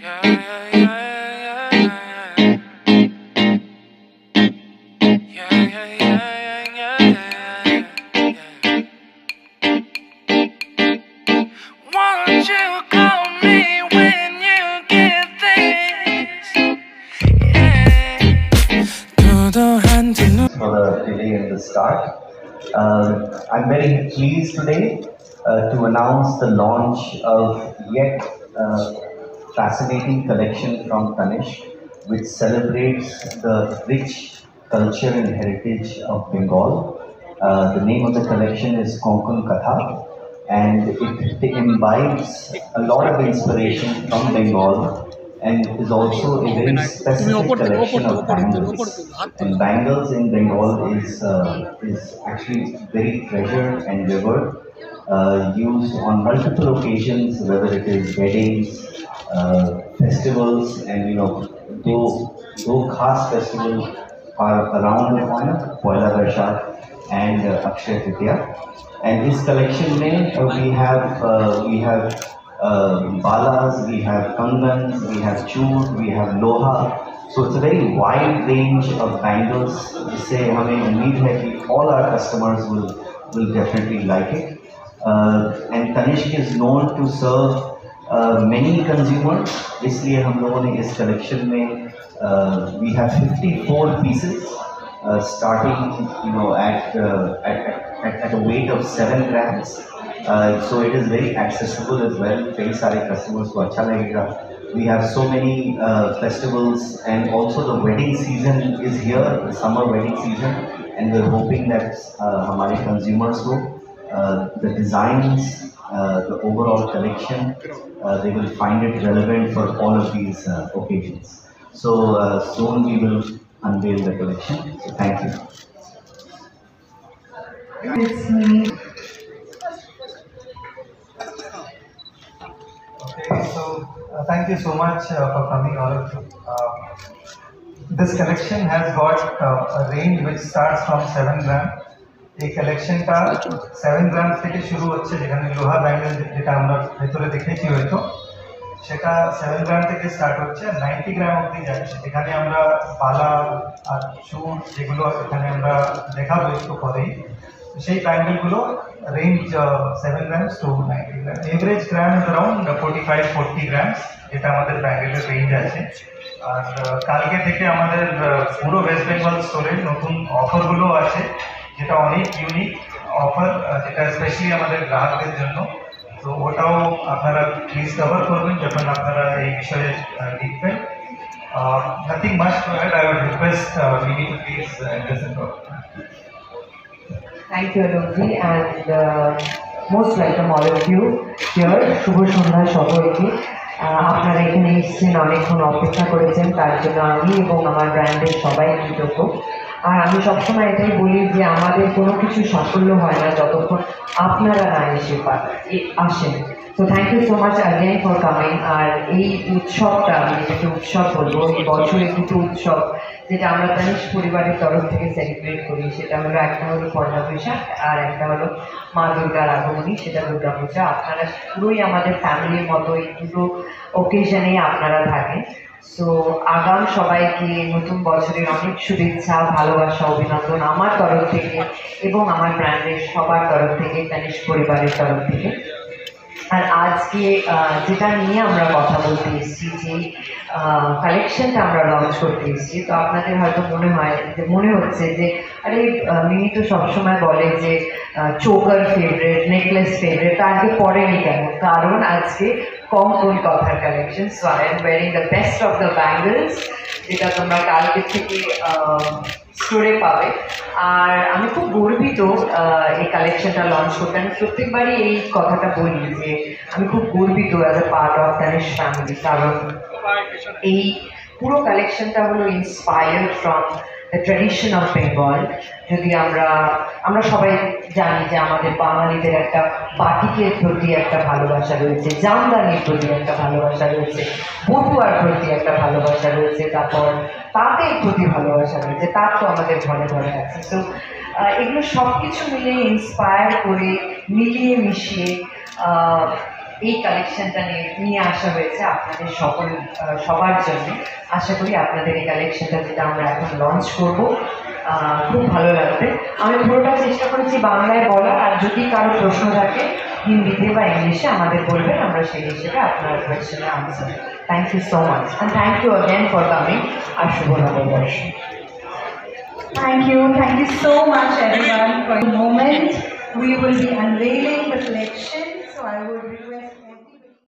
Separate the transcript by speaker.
Speaker 1: For the delay in the start. I'm very pleased today to announce the launch of yet fascinating collection from Tanishq, which celebrates the rich culture and heritage of Bengal. The name of the collection is Konkan Katha, and it imbibes a lot of inspiration from Bengal and is also a very specific collection of bangles. And bangles in Bengal is actually very treasured and revered, used on multiple occasions, whether it is weddings, festivals, and though khas festivals are around the corner, Poila Vaishakh and Akshaya Tritiya. And this collection we have balas, we have kangans, we have choor, we have loha. So it's a very wide range of bangles. जिससे हमें उम्मीद है कि all our customers will definitely like it. And Tanishq is known to serve many consumers. इसलिए हम लोगों ने इस collection में we have 54 pieces starting at a weight of 7 grams. So it is very accessible as well. Very सारे customers को अच्छा लगेगा. We have so many festivals, and also the wedding season is here, the summer wedding season, and we're hoping that हमारे consumers को the designs, the overall collection, they will find it relevant for all of these occasions. So soon we will unveil the collection. So thank you.
Speaker 2: Okay, so thank you so much for coming, all of you. This collection has got a range which starts from 7 gram. এই কালেকশনটা 7 গ্রাম থেকে শুরু হচ্ছে, যেখানে লোহা bangle যেটা আমরা ভেতরে দেখেছি হয়তো সেটা 7 গ্রাম থেকে স্টার্ট হচ্ছে, 90 গ্রাম অবধি যাচ্ছে, যেখানে আমরা বালা আর চুর যেগুলো এখানে আমরা দেখাবো একটু পরেই, সেই ব্যাঙ্গেলগুলো range 7 grams to 90 gram. Average gram is around 45-40 grams, যেটা আমাদের ব্যাঙ্গেলের রেঞ্জ আছে। আর কালকে থেকে আমাদের পুরো ওয়েস্ট বেঙ্গল স্টোরে নতুন অফারগুলো আছে, যেটা অনেক ইউনিক অফার, যেটা স্পেশালি আমাদের গ্রাহকদের জন্য। তো ওটাও আপনারা প্লিজ কভার করবেন যখন আপনারা এই বিষয়ে লিখবেন। Nothing much to add, I would request many to please listen to.
Speaker 3: Thank you, Alokji, and most welcome all of you here. শুভ সন্ধ্যা সবাইকে। আপনারা এখানে এসেছেন, অনেকক্ষণ অপেক্ষা করেছেন, তার জন্য আমি এবং আমার ব্র্যান্ডের সবাই কৃতজ্ঞ। আর আমি সবসময় এটাই বলি যে আমাদের কোনো কিছু সাফল্য হয় না যতক্ষণ আপনারা না এসে আসেন। তো thank you so much again for coming. আর এই উৎসবটা, আমি যেটাকে উৎসব বলবো, এই বছরের দুটো উৎসব যেটা আমরা তানিশক পরিবারের তরফ থেকে সেলিব্রেট করি, সেটা হলো একটা হলো পয়লা বৈশাখ আর একটা হলো মা দুর্গার আগমনী, সেটা দুর্গা পূজা। আপনারা পুরোই আমাদের ফ্যামিলির মতো এই দুটো ওকেশনেই আপনারা থাকেন। সো আগাম সবাইকে নতুন বছরের অনেক শুভেচ্ছা, ভালোবাসা, অভিনন্দন আমার তরফ থেকে এবং আমার ব্র্যান্ডের সবার তরফ থেকে, তানিশক পরিবারের তরফ থেকে। আর আজকে যেটা নিয়ে আমরা কথা বলতে এসেছি, যে কালেকশনটা আমরা লঞ্চ করতে এসেছি, তো আপনাদের হয়তো মনে হচ্ছে যে আরে মিনি তো সবসময় বলে যে চোকার ফেভারেট, নেকলেস ফেভারেট, আজকে পরেনি কেন? কারণ আজকে কঙ্কন কথার collection. So I am wiring the best of the bangles, যেটা তোমরা কালকে থেকে স্টোরে পাবে। আর আমি খুব গর্বিত এই কালেকশনটা লঞ্চ করতে। আমি প্রত্যেকবারই এই কথাটা বলি যে আমি খুব গর্বিত as a part of Tanishq family, কারণ এই পুরো কালেকশনটা হলো inspired from the tradition of Bengal. যদি আমরা সবাই জানি যে আমাদের বাঙালিদের একটা বাটিকের প্রতি একটা ভালোবাসা রয়েছে, জামদানির প্রতি একটা ভালোবাসা রয়েছে, বটুয়ার প্রতি একটা ভালোবাসা রয়েছে, তারপর তাঁতের প্রতি ভালোবাসা রয়েছে, তার তো আমাদের ঘরে ঘরে আছে। তো এগুলো সব কিছু মিলে ইন্সপায়ার করে, মিলিয়ে মিশিয়ে এই কালেকশনটা নিয়ে আসা হয়েছে আপনাদের সবার জন্য। আশা করি আপনাদের এই কালেকশনটা যেটা আমরা এখন লঞ্চ করব খুব ভালো লাগবে। আমি পুরোটা চেষ্টা করেছি বাংলায় বলার, আর যদি কারো প্রশ্ন থাকে হিন্দিতে বা ইংলিশে আমাদের বলবেন, আমরা সেই হিসেবে আপনার কোয়েশ্চেনের answer. Thank you so much and thank you again for coming. আর শুভ নববর্ষ।
Speaker 4: Thank you so much everyone for the moment. We will be unveiling the collection, so I would request